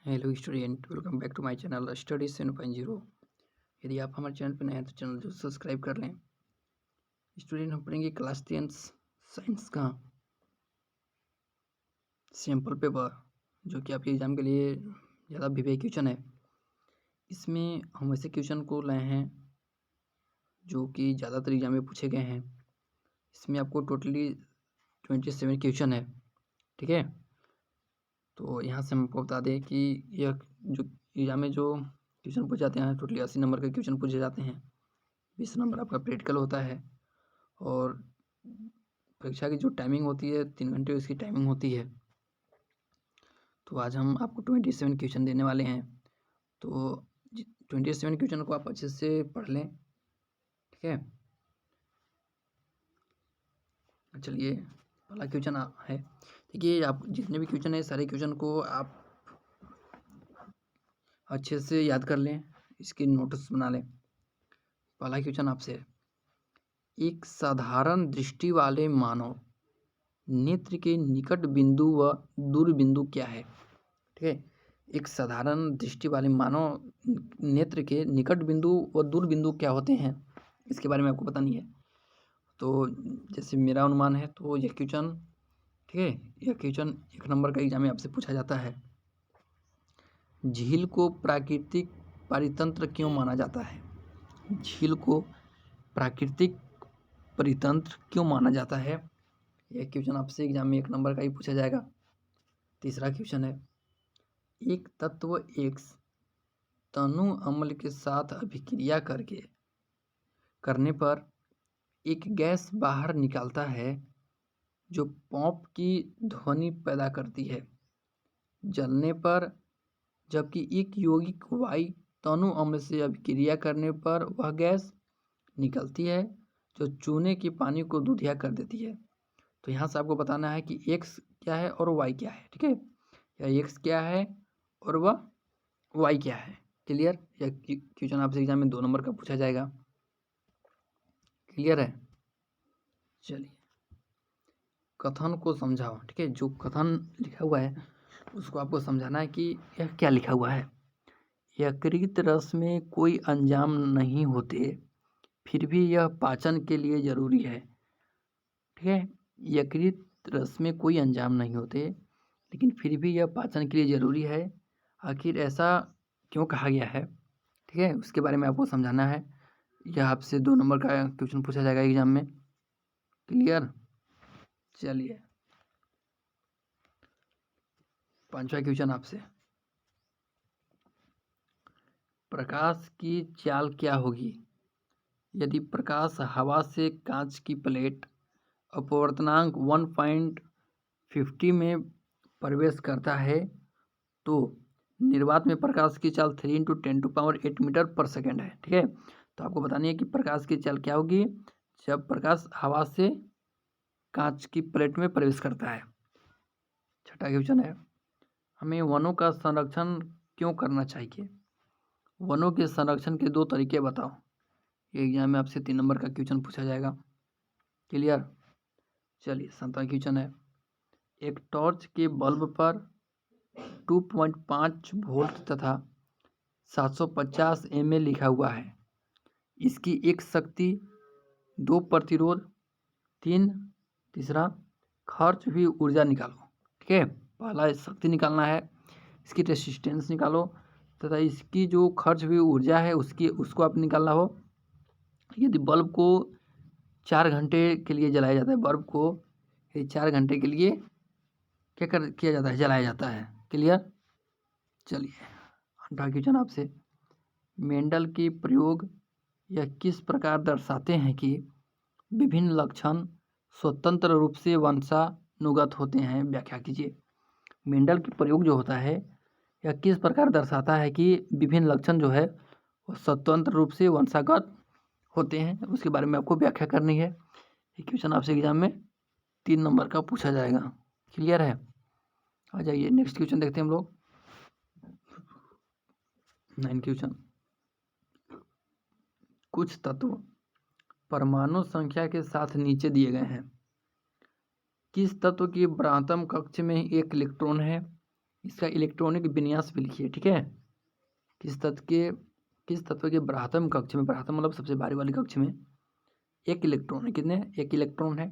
Hello student, welcome back to my channel study 7.0। यदि आप हमारे चैनल पर नए हैं तो चैनल जो सब्सक्राइब कर लें। स्टूडेंट, हम पढ़ेंगे क्लास 10 साइंस का सैम्पल पेपर, जो कि आपके एग्ज़ाम के लिए ज़्यादा विवेक क्वेश्चन है। इसमें हम ऐसे क्वेश्चन को लाए हैं जो कि ज़्यादातर एग्जाम में पूछे गए हैं। इसमें आपको टोटली 27 क्वेश्चन है, ठीक है। तो यहाँ से हम आपको बता दें कि यह जो एग्जाम में जो क्वेश्चन पूछे जाते हैं, टोटली 80 नंबर के क्वेश्चन पूछे जाते हैं। 20 नंबर आपका प्रैक्टिकल होता है और परीक्षा की जो टाइमिंग होती है 3 घंटे उसकी टाइमिंग होती है। तो आज हम आपको 27 क्वेश्चन देने वाले हैं। तो 27 क्वेश्चन को आप अच्छे से पढ़ लें, ठीक है। चलिए, पहला क्वेश्चन है। देखिए, आप जितने भी क्वेश्चन है सारे क्वेश्चन को आप अच्छे से याद कर लें, इसके नोट्स बना लें। पहला क्वेश्चन आपसे, एक साधारण दृष्टि वाले मानव नेत्र के निकट बिंदु व दूर बिंदु क्या है, ठीक है। एक साधारण दृष्टि वाले मानव नेत्र के निकट बिंदु व दूर बिंदु क्या होते हैं, इसके बारे में आपको पता नहीं है। तो जैसे मेरा अनुमान है तो यह क्वेश्चन, ठीक है, यह क्वेश्चन 1 नंबर का एग्जाम में आपसे पूछा जाता है। झील को प्राकृतिक परितंत्र क्यों माना जाता है? झील को प्राकृतिक परितंत्र क्यों माना जाता है? यह क्वेश्चन आपसे एग्जाम में 1 नंबर का ही पूछा जाएगा। तीसरा क्वेश्चन है, एक तत्व एक्स तनु अम्ल के साथ अभिक्रिया करने पर एक गैस बाहर निकालता है जो पॉप की ध्वनि पैदा करती है। जलने पर जबकि एक यौगिक वाई तनु अम्ल से अभिक्रिया करने पर वह गैस निकलती है जो चूने के पानी को दूधिया कर देती है। तो यहाँ से आपको बताना है कि एक्स क्या है और वाई क्या है, ठीक है। या एक्स क्या है और वह वाई क्या है। क्लियर? यह क्वेश्चन आपसे एग्जाम में 2 नंबर का पूछा जाएगा। क्लियर है? चलिए, कथन को समझाओ, ठीक है। जो कथन लिखा हुआ है उसको आपको समझाना है कि यह क्या लिखा हुआ है। यकृत रस में कोई अंजाम नहीं होते, फिर भी यह पाचन के लिए जरूरी है, ठीक है। यकृत रस में कोई अंजाम नहीं होते लेकिन फिर भी यह पाचन के लिए जरूरी है। आखिर ऐसा क्यों कहा गया है, ठीक है, उसके बारे में आपको समझाना है। यह आपसे 2 नंबर का क्वेश्चन पूछा जाएगा एग्जाम में। क्लियर? चलिए, 5वां क्वेश्चन आपसे, प्रकाश की चाल क्या होगी यदि प्रकाश हवा से कांच की प्लेट अपवर्तनांक 1.50 में प्रवेश करता है तो निर्वात में प्रकाश की चाल 3 × 10⁸ मीटर पर सेकेंड है, ठीक है। तो आपको बतानी है कि प्रकाश की चाल क्या होगी जब प्रकाश हवा से कांच की प्लेट में प्रवेश करता है। 6वां क्वेश्चन है, हमें वनों का संरक्षण क्यों करना चाहिए? वनों के संरक्षण के 2 तरीके बताओ। ये एग्जाम में आपसे 3 नंबर का क्वेश्चन पूछा जाएगा। क्लियर? चलिए, 7वां क्वेश्चन है, एक टॉर्च के बल्ब पर 2.5 वोल्ट तथा 750 mA लिखा हुआ है। इसकी एक शक्ति, 2 प्रतिरोध, 3 तीसरा खर्च हुई ऊर्जा निकालो, ठीक है। पहला शक्ति निकालना है, इसकी रेसिस्टेंस निकालो तथा इसकी जो खर्च हुई ऊर्जा है उसको आप निकालना हो। यदि बल्ब को 4 घंटे के लिए जलाया जाता है, बल्ब को 4 घंटे के लिए किया जाता है, जलाया जाता है। क्लियर? चलिए, 8वां क्वेश्चन आपसे, मेंडल के प्रयोग यह किस प्रकार दर्शाते हैं कि विभिन्न लक्षण स्वतंत्र रूप से वंशानुगत होते हैं? व्याख्या कीजिए। मेंडल के प्रयोग जो होता है यह किस प्रकार दर्शाता है कि विभिन्न लक्षण जो है वो स्वतंत्र रूप से वंशागत होते हैं, उसके बारे में आपको व्याख्या करनी है। ये क्वेश्चन आपसे एग्जाम में 3 नंबर का पूछा जाएगा। क्लियर है? आ जाइए, नेक्स्ट क्वेश्चन देखते हैं हम लोग। 9 क्वेश्चन, कुछ तत्व परमाणु संख्या के साथ नीचे दिए गए हैं। किस तत्व की ब्रांतम कक्ष में 1 इलेक्ट्रॉन है इसका इलेक्ट्रॉनिक विन्यास भी लिखिए, ठीक है। किस तत्व के ब्राह्मण कक्ष में, ब्राह्मण मतलब सबसे भारी वाली कक्ष में एक इलेक्ट्रॉन है, कितने, एक इलेक्ट्रॉन है,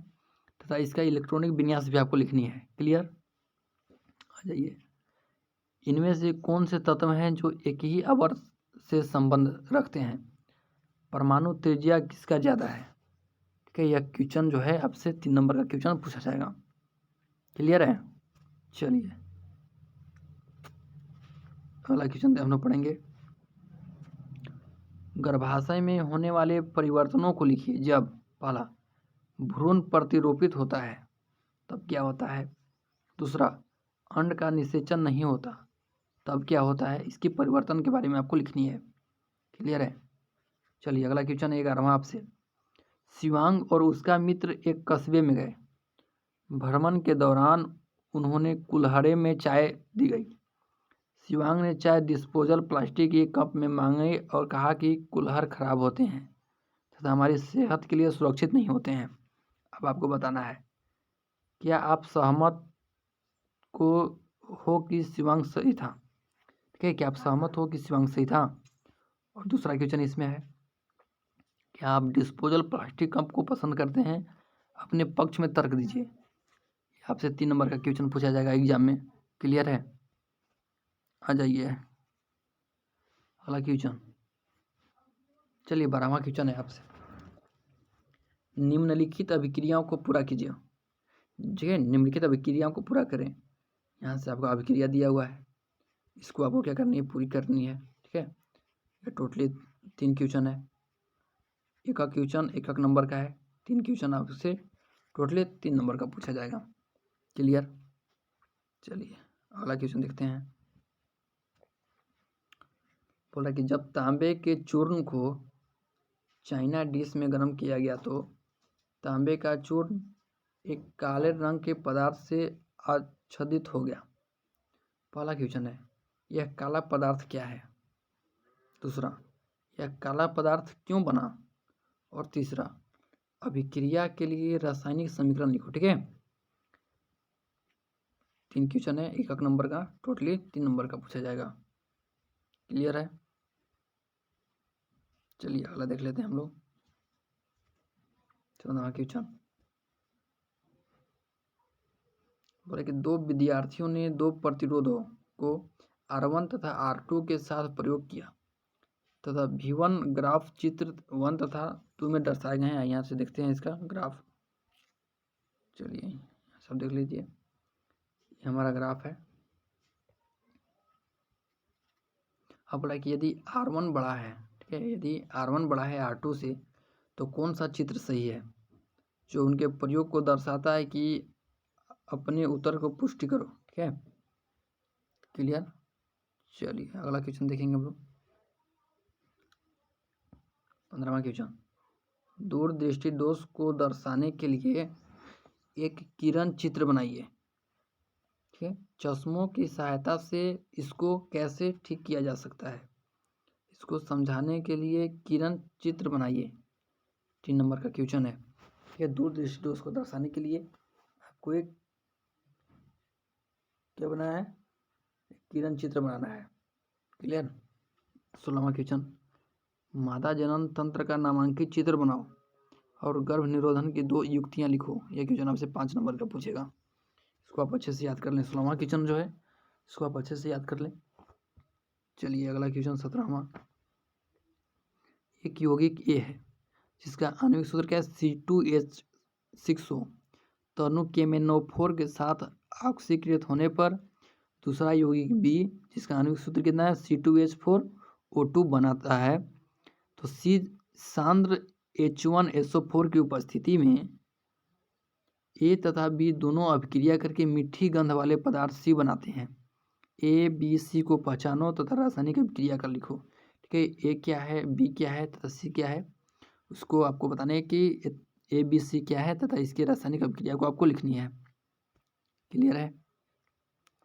तथा इसका इलेक्ट्रॉनिक विन्यास भी आपको लिखनी है। क्लियर, आ जाइए। इनमें से कौन से तत्व हैं जो एक ही आवर्त से संबंध रखते हैं? परमाणु त्रिज्या किसका ज़्यादा है? ठीक है, यह क्वेश्चन जो है आपसे 3 नंबर का क्वेश्चन पूछा जाएगा। क्लियर है। चलिए अगला क्वेश्चन हम लोग पढ़ेंगे। गर्भाशय में होने वाले परिवर्तनों को लिखिए। जब पहला भ्रूण प्रतिरोपित होता है तब क्या होता है? दूसरा अंड का निषेचन नहीं होता तब क्या होता है? इसकी परिवर्तन के बारे में आपको लिखनी है। क्लियर है। चलिए अगला क्वेश्चन 11वां आपसे। शिवांग और उसका मित्र एक कस्बे में गए। भ्रमण के दौरान उन्होंने कुल्हड़े में चाय दी गई। शिवांग ने चाय डिस्पोजल प्लास्टिक के कप में मांगे और कहा कि कुल्हड़ खराब होते हैं तथा हमारी सेहत के लिए सुरक्षित नहीं होते हैं। अब आपको बताना है, क्या आप सहमत को हो कि शिवांग सही था? ठीक है, क्या आप सहमत हो कि शिवांग सही था? और दूसरा क्वेश्चन इसमें है, क्या आप डिस्पोजल प्लास्टिक कप को पसंद करते हैं? अपने पक्ष में तर्क दीजिए। आपसे 3 नंबर का क्वेश्चन पूछा जाएगा एग्जाम में। क्लियर है। आ जाइए अगला क्वेश्चन। चलिए 12वां क्वेश्चन है आपसे। निम्नलिखित अभिक्रियाओं को पूरा कीजिए। ठीक है, निम्नलिखित अभिक्रियाओं को पूरा करें। यहाँ से आपको अभिक्रिया दिया हुआ है, इसको आपको क्या करनी है, पूरी करनी है। ठीक है, ये टोटली 3 क्वेश्चन है। एक क्वेश्चन एक नंबर का है, 3 क्वेश्चन आपसे टोटली 3 नंबर का पूछा जाएगा। क्लियर। चलिए अगला क्वेश्चन देखते हैं। बोला कि जब तांबे के चूर्ण को चाइना डिश में गर्म किया गया तो तांबे का चूर्ण एक काले रंग के पदार्थ से आच्छादित हो गया। पहला क्वेश्चन है, यह काला पदार्थ क्या है? दूसरा, यह काला पदार्थ क्यों बना? और तीसरा, अभिक्रिया के लिए रासायनिक समीकरण लिखो। ठीक है, 3 क्वेश्चन है, एक नंबर का, टोटली 3 नंबर का पूछा जाएगा। क्लियर है। चलिए अगला देख लेते हैं हम लोग। 14वां क्वेश्चन बोले कि 2 विद्यार्थियों ने 2 प्रतिरोधों को R1 तथा R2 के साथ प्रयोग किया तथा V1 ग्राफ चित्र 1 तथा 2 में दर्शाए गए हैं। यहाँ से देखते हैं इसका ग्राफ। चलिए सब देख लीजिए, ये हमारा ग्राफ है। अब बोला कि यदि R1 बड़ा है, ठीक है, यदि R1 बड़ा है R2 से तो कौन सा चित्र सही है जो उनके प्रयोग को दर्शाता है कि अपने उत्तर को पुष्टि करो। ठीक है, क्लियर। चलिए अगला क्वेश्चन देखेंगे हम लोग। 15वां क्वेश्चन, दूरदृष्टि दोष को दर्शाने के लिए एक किरण चित्र बनाइए। ठीक है, चश्मों की सहायता से इसको कैसे ठीक किया जा सकता है, इसको समझाने के लिए किरण चित्र बनाइए। 3 नंबर का क्वेश्चन है। ठीक है, दूरदृष्टि दोष को दर्शाने के लिए आपको एक क्या बनाना है, किरण चित्र बनाना है। क्लियर। 16वां क्वेश्चन, मादा जनन तंत्र का नामांकित चित्र बनाओ और गर्भ निरोधन की 2 युक्तियां लिखो। यह क्वेश्चन आपसे 5 नंबर का पूछेगा, इसको आप अच्छे से याद कर लें। 16वां क्वेश्चन जो है इसको आप अच्छे से याद कर लें। चलिए अगला क्वेश्चन 17वां। एक यौगिक ए है जिसका आणविक सूत्र क्या है, C2H6O तनु केमेनोफोर के साथ ऑक्सीकृत होने पर दूसरा यौगिक बी जिसका आणविक सूत्र कितना है, C2H4O2 बनाता है। तो सी सांद्र H1SO4 की उपस्थिति में ए तथा बी दोनों अभिक्रिया करके मीठी गंध वाले पदार्थ सी बनाते हैं। ए बी सी को पहचानो तथा रासायनिक अभिक्रिया कर लिखो। ठीक है, ए क्या है, बी क्या है तथा सी क्या है, उसको आपको बताना है कि ए बी सी क्या है तथा इसकी रासायनिक अभिक्रिया को आपको लिखनी है। क्लियर है।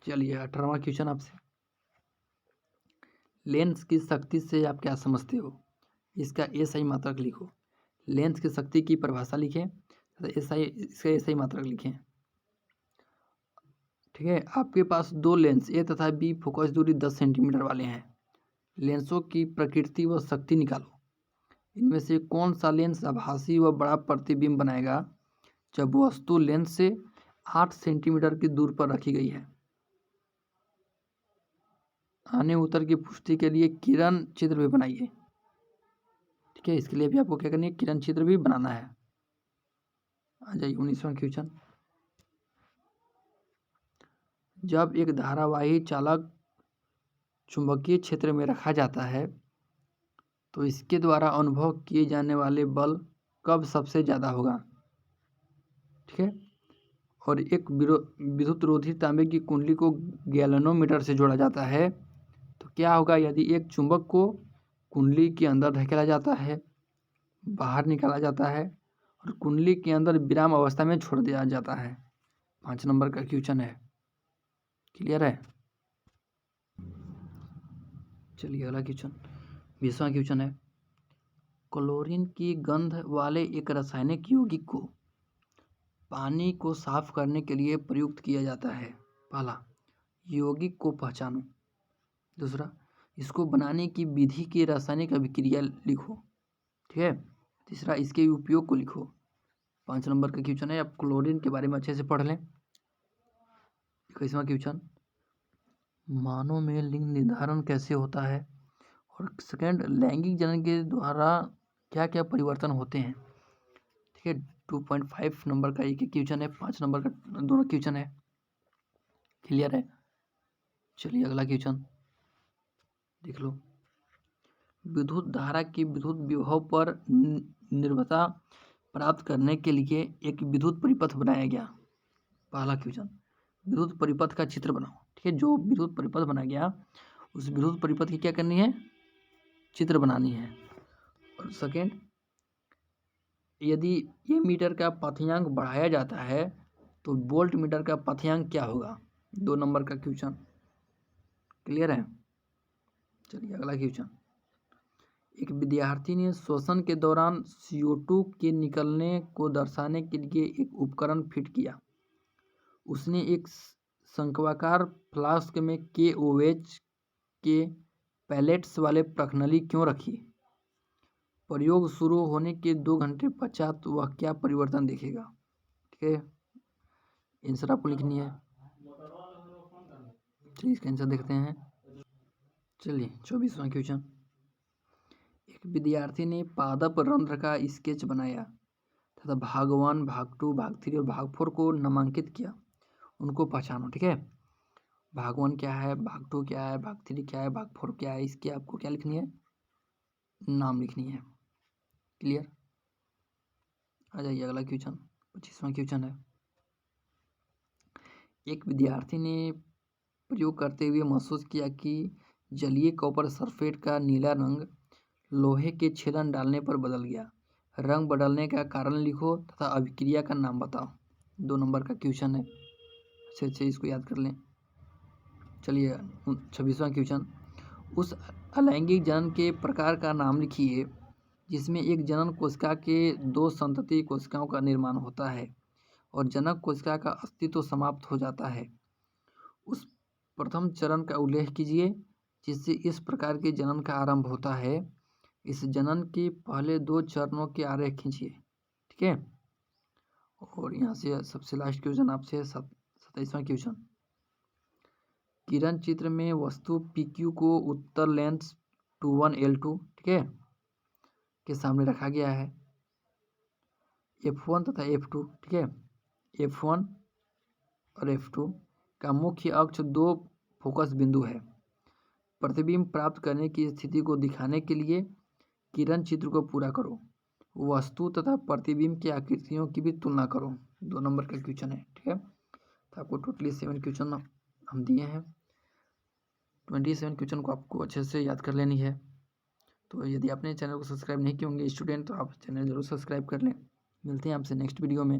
चलिए 18वां क्वेश्चन आपसे, लेंस की शक्ति से आप क्या समझते हो, इसका SI मात्रक लिखो। लेंस की शक्ति की परिभाषा लिखें तथा इसका SI मात्रक लिखें। ठीक है। आपके पास दो लेंस ए तथा बी फोकस दूरी 10 सेंटीमीटर वाले हैं। लेंसों की प्रकृति व शक्ति निकालो। इनमें से कौन सा लेंस आभासी व बड़ा प्रतिबिंब बनाएगा जब वस्तु लेंस से 8 सेंटीमीटर की दूर पर रखी गई है? आने उत्तर की पुष्टि के लिए किरण चित्र भी बनाइए। ठीक है, इसके लिए भी आपको क्या करनी है, किरण चित्र भी बनाना है। आ जाइए 19वां क्वेश्चन। जब एक धारावाही चालक चुंबकीय क्षेत्र में रखा जाता है तो इसके द्वारा अनुभव किए जाने वाले बल कब सबसे ज़्यादा होगा? ठीक है। और एक विद्युत रोधी तांबे की कुंडली को गैल्वेनोमीटर से जोड़ा जाता है तो क्या होगा यदि एक चुंबक को कुंडली के अंदर धकेला जाता है, बाहर निकाला जाता है और कुंडली के अंदर विराम अवस्था में छोड़ दिया जाता है? 5 नंबर का क्वेश्चन है। क्लियर है? चलिए अगला क्वेश्चन 20वां क्वेश्चन है। क्लोरीन की गंध वाले एक रासायनिक यौगिक को पानी को साफ करने के लिए प्रयुक्त किया जाता है। पहला, यौगिक को पहचानो। दूसरा, इसको बनाने की विधि की रासायनिक अभिक्रिया लिखो। ठीक है। तीसरा, इसके उपयोग को लिखो। 5 नंबर का क्वेश्चन है। आप क्लोरीन के बारे में अच्छे से पढ़ लें। 21वां क्वेश्चन, मानव में लिंग निर्धारण कैसे होता है? और सेकंड, लैंगिक जनन के द्वारा क्या क्या परिवर्तन होते हैं? ठीक है। 2.5 नंबर का एक क्वेश्चन है, 5 नंबर का दोनों क्वेश्चन है। क्लियर है? चलिए अगला क्वेश्चन देख लो। विद्युत धारा की विद्युत विभव पर निर्भरता प्राप्त करने के लिए एक विद्युत परिपथ बनाया गया। पहला क्वेश्चन, विद्युत परिपथ का चित्र बनाओ। ठीक है। जो विद्युत परिपथ बनाया गया उस विद्युत परिपथ की क्या करनी है, चित्र बनानी है। और सेकेंड, यदि ये मीटर का पथयांक बढ़ाया जाता है तो वोल्ट मीटर का पथयांक क्या होगा? 2 नंबर का क्वेश्चन। क्लियर है? चलिए अगला क्वेश्चन। एक विद्यार्थी ने श्वसन के दौरान CO2 के निकलने को दर्शाने के लिए एक उपकरण फिट किया। उसने एक शंक्वाकार फ्लास्क में KOH के पैलेट्स वाले प्रणाली क्यों रखी? प्रयोग शुरू होने के 2 घंटे पश्चात वह क्या परिवर्तन देखेगा? ठीक है। आंसर आपको लिखनी है। चलिए इसका आंसर देखते हैं। चलिए 24वां क्वेश्चन। एक विद्यार्थी ने पादप रंध्र का स्केच बनाया तथा भाग 1, भाग 2, भाग 3 और भाग 4 को नामांकित किया। उनको पहचानो। ठीक है। भाग 1 क्या है, भाग 2 क्या है, भाग 3 क्या है, भाग 4 क्या है, इसकी आपको क्या लिखनी है, नाम लिखनी है। क्लियर? आ जाइए अगला क्वेश्चन 25वां क्वेश्चन है। एक विद्यार्थी ने प्रयोग करते हुए महसूस किया कि जलीय कॉपर सल्फेट का नीला रंग लोहे के छेदन डालने पर बदल गया। रंग बदलने का कारण लिखो तथा अभिक्रिया का नाम बताओ। 2 नंबर का क्वेश्चन है। अच्छे अच्छे इसको याद कर लें। चलिए 26वां क्वेश्चन। उस अलैंगिक जनन के प्रकार का नाम लिखिए जिसमें एक जनन कोशिका के 2 संतति कोशिकाओं का निर्माण होता है और जनक कोशिका का अस्तित्व समाप्त हो जाता है। उस प्रथम चरण का उल्लेख कीजिए जिससे इस प्रकार के जनन का आरंभ होता है। इस जनन के पहले 2 चरणों के आरेख खींचिए। ठीक है। और यहाँ से सबसे लास्ट क्वेश्चन आपसे 27वां क्वेश्चन। किरण चित्र में वस्तु PQ को उत्तर लेंस 21 L2 ठीक है के सामने रखा गया है। F1 तथा F2 ठीक है। F1 और F2 का मुख्य अक्ष 2 फोकस बिंदु है। प्रतिबिंब प्राप्त करने की स्थिति को दिखाने के लिए किरण चित्र को पूरा करो। वस्तु तथा प्रतिबिंब की आकृतियों की भी तुलना करो। 2 नंबर का क्वेश्चन है। ठीक है। तो आपको टोटली 7 क्वेश्चन हम दिए हैं। 27 क्वेश्चन को आपको अच्छे से याद कर लेनी है। तो यदि आपने चैनल को सब्सक्राइब नहीं किए होंगे स्टूडेंट तो आप चैनल जरूर सब्सक्राइब कर लें। मिलते हैं आपसे नेक्स्ट वीडियो में।